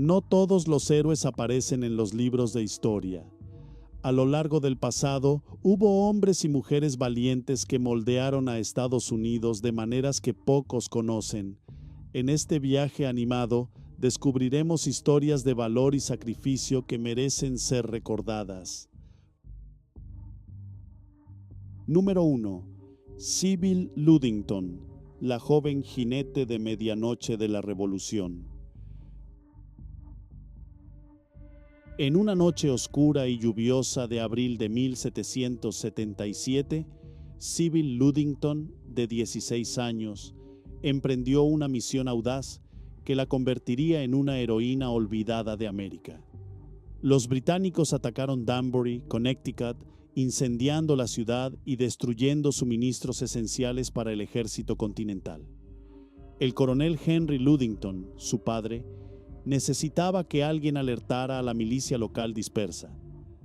No todos los héroes aparecen en los libros de historia. A lo largo del pasado, hubo hombres y mujeres valientes que moldearon a Estados Unidos de maneras que pocos conocen. En este viaje animado, descubriremos historias de valor y sacrificio que merecen ser recordadas. Número 1. Sybil Ludington, la joven jinete de medianoche de la Revolución. En una noche oscura y lluviosa de abril de 1777, Sybil Ludington, de 16 años, emprendió una misión audaz que la convertiría en una heroína olvidada de América. Los británicos atacaron Danbury, Connecticut, incendiando la ciudad y destruyendo suministros esenciales para el ejército continental. El coronel Henry Ludington, su padre, necesitaba que alguien alertara a la milicia local dispersa.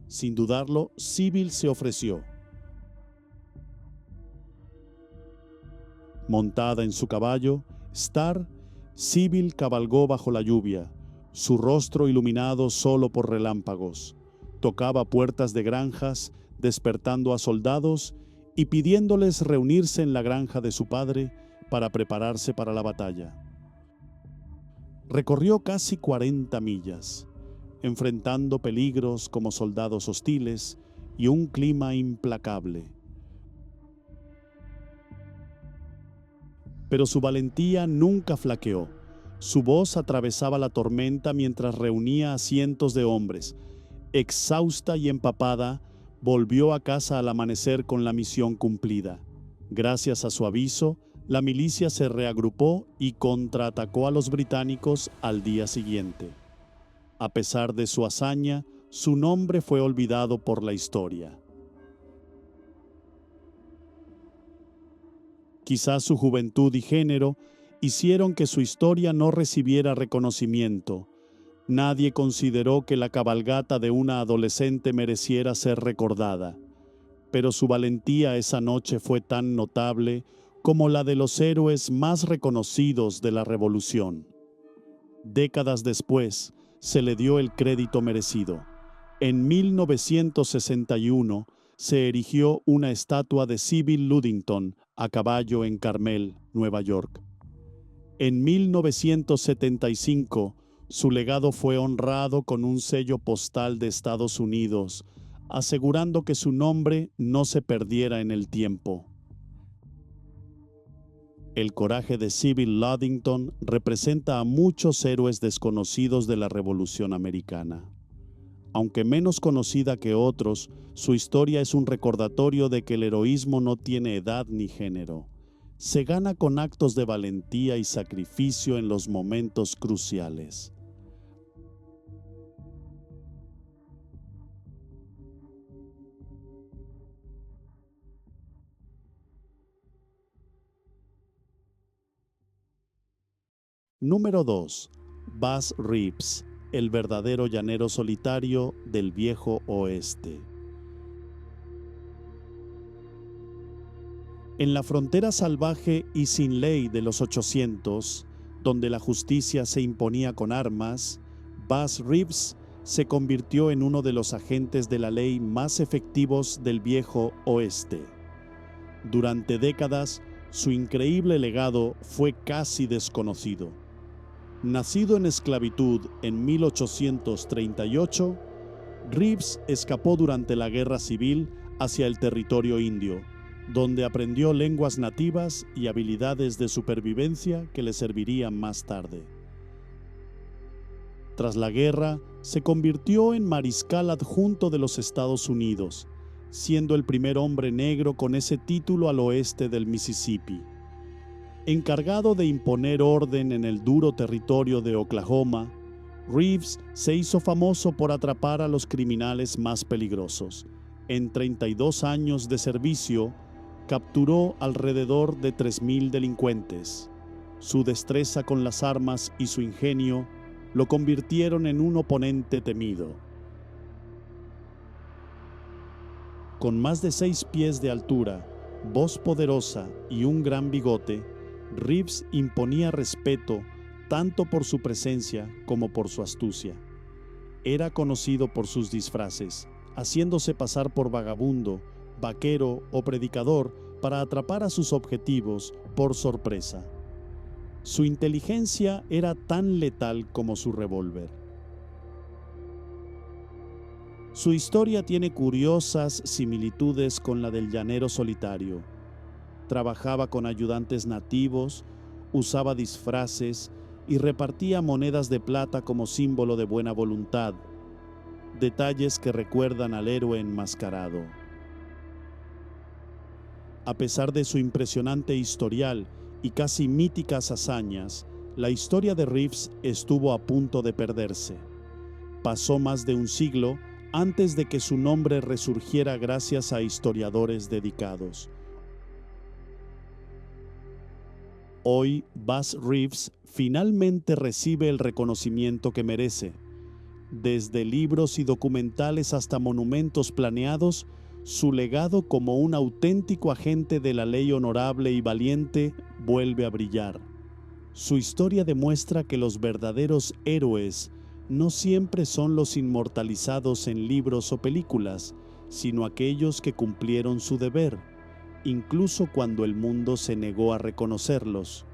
Sin dudarlo, Sybil se ofreció. Montada en su caballo, Star, Sybil cabalgó bajo la lluvia, su rostro iluminado solo por relámpagos. Tocaba puertas de granjas, despertando a soldados y pidiéndoles reunirse en la granja de su padre para prepararse para la batalla. Recorrió casi 40 millas, enfrentando peligros como soldados hostiles y un clima implacable. Pero su valentía nunca flaqueó. Su voz atravesaba la tormenta mientras reunía a cientos de hombres. Exhausta y empapada, volvió a casa al amanecer con la misión cumplida. Gracias a su aviso, la milicia se reagrupó y contraatacó a los británicos al día siguiente. A pesar de su hazaña, su nombre fue olvidado por la historia. Quizás su juventud y género hicieron que su historia no recibiera reconocimiento. Nadie consideró que la cabalgata de una adolescente mereciera ser recordada, pero su valentía esa noche fue tan notable como la de los héroes más reconocidos de la Revolución. Décadas después, se le dio el crédito merecido. En 1961 se erigió una estatua de Sybil Ludington a caballo en Carmel, Nueva York. En 1975, su legado fue honrado con un sello postal de Estados Unidos, asegurando que su nombre no se perdiera en el tiempo. El coraje de Sybil Ludington representa a muchos héroes desconocidos de la Revolución Americana. Aunque menos conocida que otros, su historia es un recordatorio de que el heroísmo no tiene edad ni género. Se gana con actos de valentía y sacrificio en los momentos cruciales. Número 2. Bass Reeves, el verdadero llanero solitario del viejo oeste. En la frontera salvaje y sin ley de los 800, donde la justicia se imponía con armas, Bass Reeves se convirtió en uno de los agentes de la ley más efectivos del viejo oeste. Durante décadas, su increíble legado fue casi desconocido. Nacido en esclavitud en 1838, Reeves escapó durante la Guerra Civil hacia el territorio indio, donde aprendió lenguas nativas y habilidades de supervivencia que le servirían más tarde. Tras la guerra, se convirtió en mariscal adjunto de los Estados Unidos, siendo el primer hombre negro con ese título al oeste del Mississippi. Encargado de imponer orden en el duro territorio de Oklahoma, Reeves se hizo famoso por atrapar a los criminales más peligrosos. En 32 años de servicio, capturó alrededor de 3,000 delincuentes. Su destreza con las armas y su ingenio lo convirtieron en un oponente temido. Con más de 6 pies de altura, voz poderosa y un gran bigote, Reeves imponía respeto tanto por su presencia como por su astucia. Era conocido por sus disfraces, haciéndose pasar por vagabundo, vaquero o predicador para atrapar a sus objetivos por sorpresa. Su inteligencia era tan letal como su revólver. Su historia tiene curiosas similitudes con la del llanero solitario. Trabajaba con ayudantes nativos, usaba disfraces y repartía monedas de plata como símbolo de buena voluntad, detalles que recuerdan al héroe enmascarado. A pesar de su impresionante historial y casi míticas hazañas, la historia de Reeves estuvo a punto de perderse. Pasó más de un siglo antes de que su nombre resurgiera gracias a historiadores dedicados. Hoy, Buzz Reeves finalmente recibe el reconocimiento que merece. Desde libros y documentales hasta monumentos planeados, su legado como un auténtico agente de la ley honorable y valiente vuelve a brillar. Su historia demuestra que los verdaderos héroes no siempre son los inmortalizados en libros o películas, sino aquellos que cumplieron su deber, incluso cuando el mundo se negó a reconocerlos.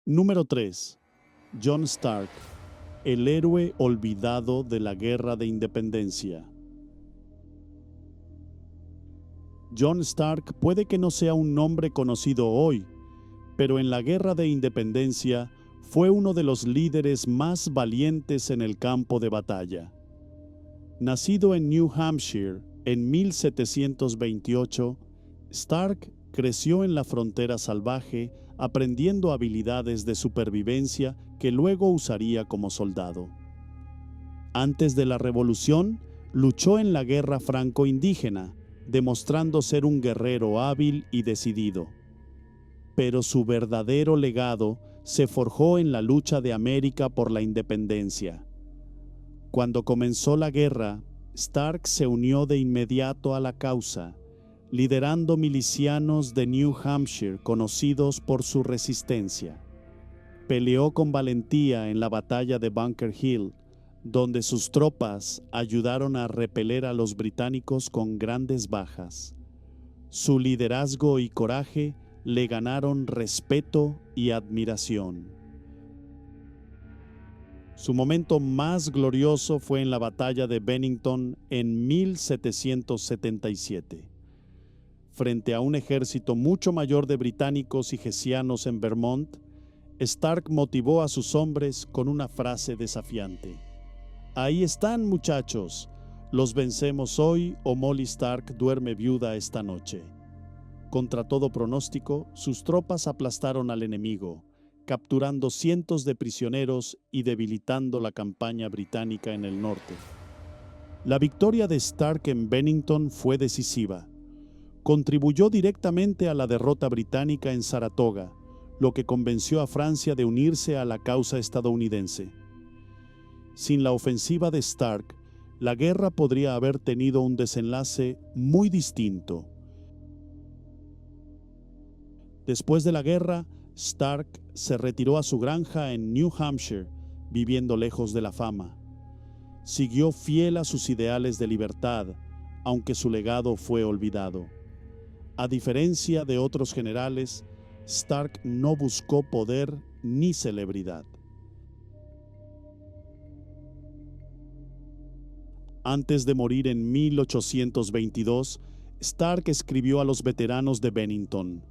Número 3. John Stark, el héroe olvidado de la Guerra de Independencia. John Stark puede que no sea un nombre conocido hoy, pero en la Guerra de Independencia fue uno de los líderes más valientes en el campo de batalla. Nacido en New Hampshire en 1728, Stark creció en la frontera salvaje, aprendiendo habilidades de supervivencia que luego usaría como soldado. Antes de la Revolución, luchó en la Guerra Franco-Indígena, demostrando ser un guerrero hábil y decidido. Pero su verdadero legado se forjó en la lucha de América por la independencia. Cuando comenzó la guerra, Stark se unió de inmediato a la causa, liderando milicianos de New Hampshire conocidos por su resistencia. Peleó con valentía en la batalla de Bunker Hill, donde sus tropas ayudaron a repeler a los británicos con grandes bajas. Su liderazgo y coraje le ganaron respeto y admiración. Su momento más glorioso fue en la batalla de Bennington en 1777. Frente a un ejército mucho mayor de británicos y hessianos en Vermont, Stark motivó a sus hombres con una frase desafiante: «Ahí están, muchachos, los vencemos hoy o Molly Stark duerme viuda esta noche». Contra todo pronóstico, sus tropas aplastaron al enemigo, capturando cientos de prisioneros y debilitando la campaña británica en el norte. La victoria de Stark en Bennington fue decisiva. Contribuyó directamente a la derrota británica en Saratoga, lo que convenció a Francia de unirse a la causa estadounidense. Sin la ofensiva de Stark, la guerra podría haber tenido un desenlace muy distinto. Después de la guerra, Stark se retiró a su granja en New Hampshire, viviendo lejos de la fama. Siguió fiel a sus ideales de libertad, aunque su legado fue olvidado. A diferencia de otros generales, Stark no buscó poder ni celebridad. Antes de morir en 1822, Stark escribió a los veteranos de Bennington: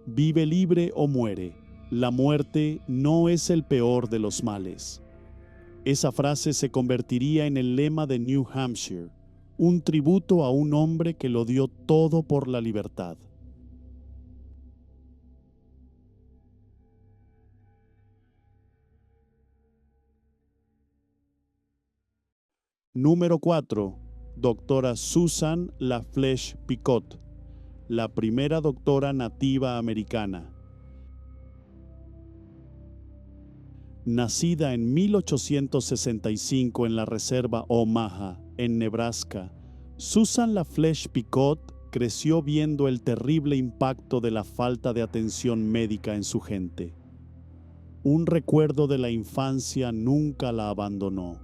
«Vive libre o muere, la muerte no es el peor de los males». Esa frase se convertiría en el lema de New Hampshire, un tributo a un hombre que lo dio todo por la libertad. Número 4. Doctora Susan LaFlèche Pichot, la primera doctora nativa americana. Nacida en 1865 en la reserva Omaha, en Nebraska, Susan LaFlèche Pichot creció viendo el terrible impacto de la falta de atención médica en su gente. Un recuerdo de la infancia nunca la abandonó.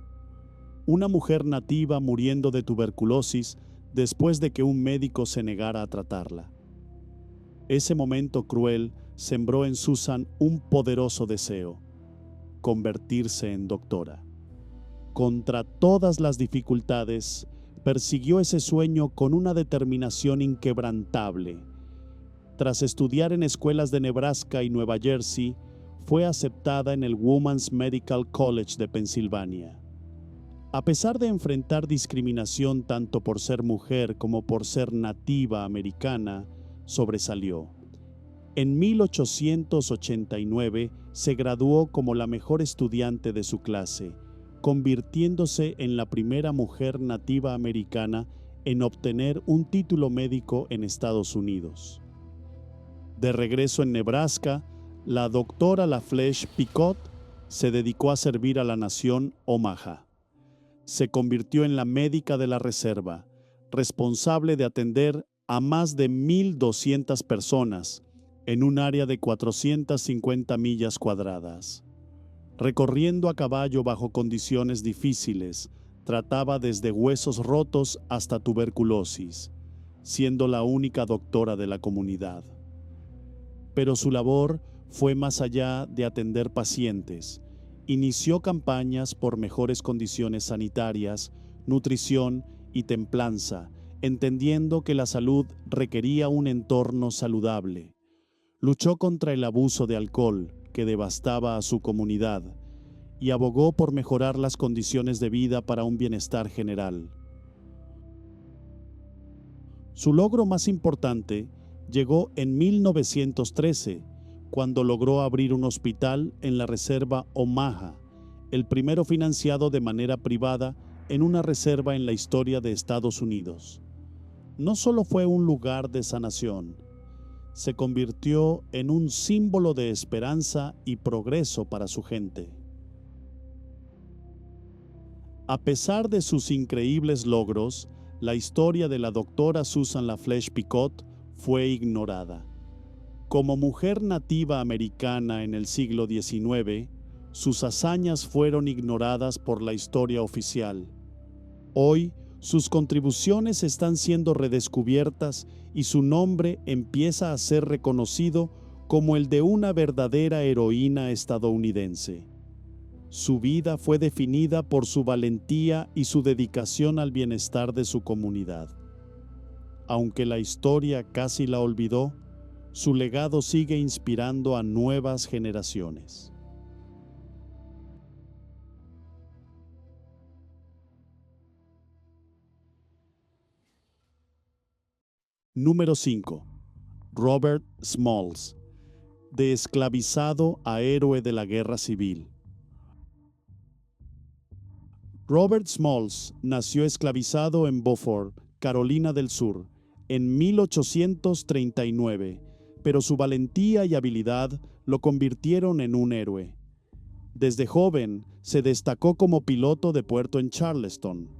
Una mujer nativa muriendo de tuberculosis después de que un médico se negara a tratarla. Ese momento cruel sembró en Susan un poderoso deseo: convertirse en doctora. Contra todas las dificultades, persiguió ese sueño con una determinación inquebrantable. Tras estudiar en escuelas de Nebraska y Nueva Jersey, fue aceptada en el Women's Medical College de Pensilvania. A pesar de enfrentar discriminación tanto por ser mujer como por ser nativa americana, sobresalió. En 1889 se graduó como la mejor estudiante de su clase, convirtiéndose en la primera mujer nativa americana en obtener un título médico en Estados Unidos. De regreso en Nebraska, la doctora LaFlèche Pichot se dedicó a servir a la nación Omaha. Se convirtió en la médica de la reserva, responsable de atender a más de 1,200 personas en un área de 450 millas cuadradas. Recorriendo a caballo bajo condiciones difíciles, trataba desde huesos rotos hasta tuberculosis, siendo la única doctora de la comunidad. Pero su labor fue más allá de atender pacientes. Inició campañas por mejores condiciones sanitarias, nutrición y templanza, entendiendo que la salud requería un entorno saludable. Luchó contra el abuso de alcohol que devastaba a su comunidad y abogó por mejorar las condiciones de vida para un bienestar general. Su logro más importante llegó en 1913, cuando logró abrir un hospital en la reserva Omaha, el primero financiado de manera privada en una reserva en la historia de Estados Unidos. No solo fue un lugar de sanación, se convirtió en un símbolo de esperanza y progreso para su gente. A pesar de sus increíbles logros, la historia de la doctora Susan LaFlèche Pichot fue ignorada. Como mujer nativa americana en el siglo XIX, sus hazañas fueron ignoradas por la historia oficial. Hoy, sus contribuciones están siendo redescubiertas y su nombre empieza a ser reconocido como el de una verdadera heroína estadounidense. Su vida fue definida por su valentía y su dedicación al bienestar de su comunidad. Aunque la historia casi la olvidó, su legado sigue inspirando a nuevas generaciones. Número 5. Robert Smalls, de esclavizado a héroe de la Guerra Civil. Robert Smalls nació esclavizado en Beaufort, Carolina del Sur, en 1839, pero su valentía y habilidad lo convirtieron en un héroe. Desde joven se destacó como piloto de puerto en Charleston.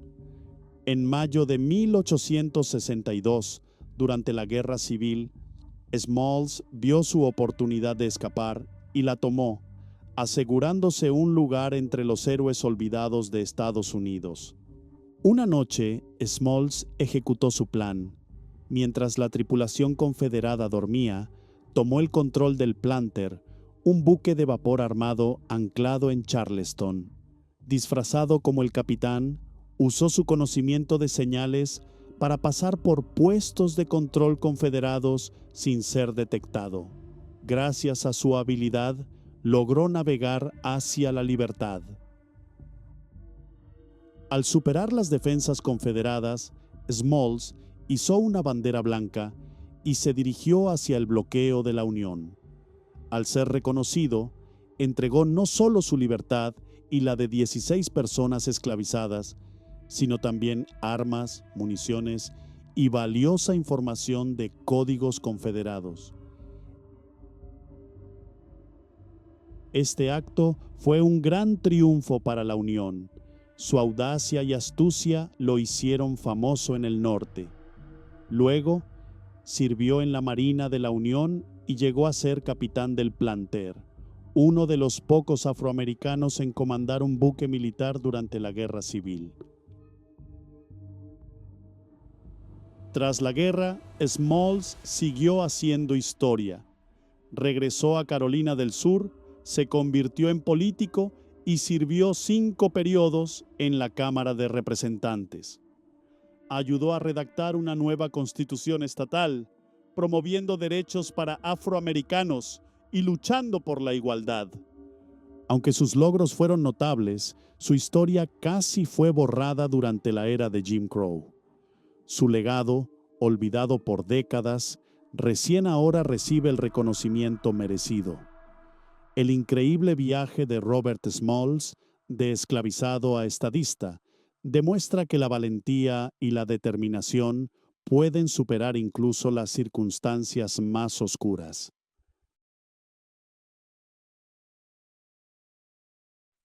En mayo de 1862, durante la Guerra Civil, Smalls vio su oportunidad de escapar y la tomó, asegurándose un lugar entre los héroes olvidados de Estados Unidos. Una noche, Smalls ejecutó su plan. Mientras la tripulación confederada dormía, tomó el control del Planter, un buque de vapor armado anclado en Charleston. Disfrazado como el capitán, usó su conocimiento de señales para pasar por puestos de control confederados sin ser detectado. Gracias a su habilidad, logró navegar hacia la libertad. Al superar las defensas confederadas, Smalls izó una bandera blanca y se dirigió hacia el bloqueo de la Unión. Al ser reconocido, entregó no solo su libertad y la de 16 personas esclavizadas, sino también armas, municiones y valiosa información de códigos confederados. Este acto fue un gran triunfo para la Unión. Su audacia y astucia lo hicieron famoso en el norte. Luego, sirvió en la Marina de la Unión y llegó a ser capitán del Planter, uno de los pocos afroamericanos en comandar un buque militar durante la Guerra Civil. Tras la guerra, Smalls siguió haciendo historia. Regresó a Carolina del Sur, se convirtió en político y sirvió 5 periodos en la Cámara de Representantes. Ayudó a redactar una nueva constitución estatal, promoviendo derechos para afroamericanos y luchando por la igualdad. Aunque sus logros fueron notables, su historia casi fue borrada durante la era de Jim Crow. Su legado, olvidado por décadas, recién ahora recibe el reconocimiento merecido. El increíble viaje de Robert Smalls, de esclavizado a estadista, demuestra que la valentía y la determinación pueden superar incluso las circunstancias más oscuras.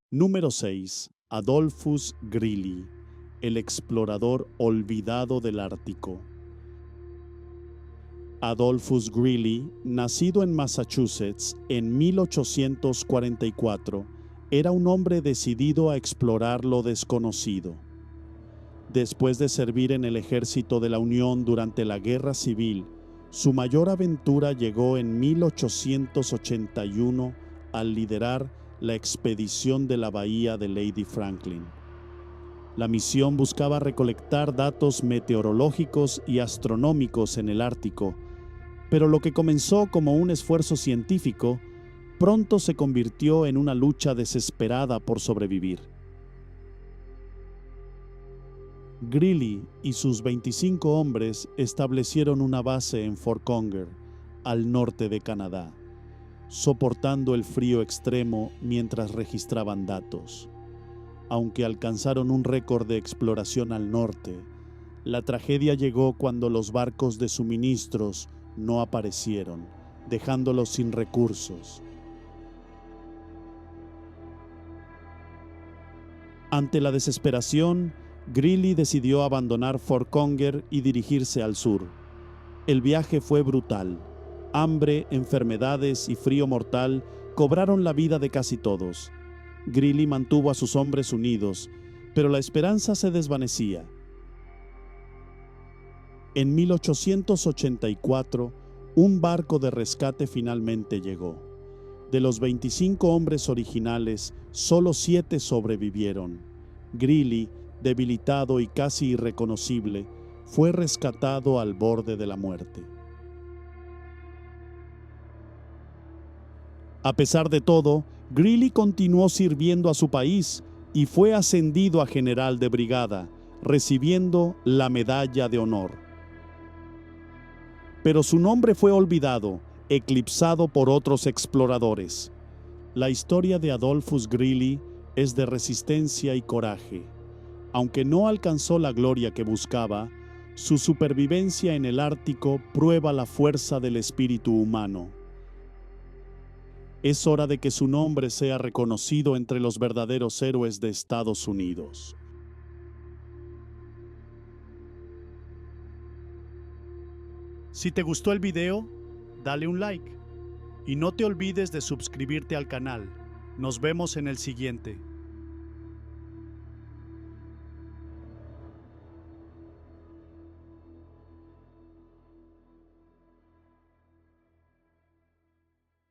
Número 6. Adolphus Greely, el explorador olvidado del Ártico. Adolphus Greely, nacido en Massachusetts en 1844, era un hombre decidido a explorar lo desconocido. Después de servir en el ejército de la Unión durante la Guerra Civil, su mayor aventura llegó en 1881 al liderar la expedición de la bahía de Lady Franklin. La misión buscaba recolectar datos meteorológicos y astronómicos en el Ártico, pero lo que comenzó como un esfuerzo científico pronto se convirtió en una lucha desesperada por sobrevivir. Greely y sus 25 hombres establecieron una base en Fort Conger, al norte de Canadá, soportando el frío extremo mientras registraban datos. Aunque alcanzaron un récord de exploración al norte, la tragedia llegó cuando los barcos de suministros no aparecieron, dejándolos sin recursos. Ante la desesperación, Greely decidió abandonar Fort Conger y dirigirse al sur. El viaje fue brutal. Hambre, enfermedades y frío mortal cobraron la vida de casi todos. Greely mantuvo a sus hombres unidos, pero la esperanza se desvanecía. En 1884, un barco de rescate finalmente llegó. De los 25 hombres originales, solo 7 sobrevivieron. Greely, debilitado y casi irreconocible, fue rescatado al borde de la muerte. A pesar de todo, Greely continuó sirviendo a su país y fue ascendido a general de brigada, recibiendo la Medalla de Honor. Pero su nombre fue olvidado, eclipsado por otros exploradores. La historia de Adolphus Greely es de resistencia y coraje. Aunque no alcanzó la gloria que buscaba, su supervivencia en el Ártico prueba la fuerza del espíritu humano. Es hora de que su nombre sea reconocido entre los verdaderos héroes de Estados Unidos. Si te gustó el video, dale un like y no te olvides de suscribirte al canal. Nos vemos en el siguiente.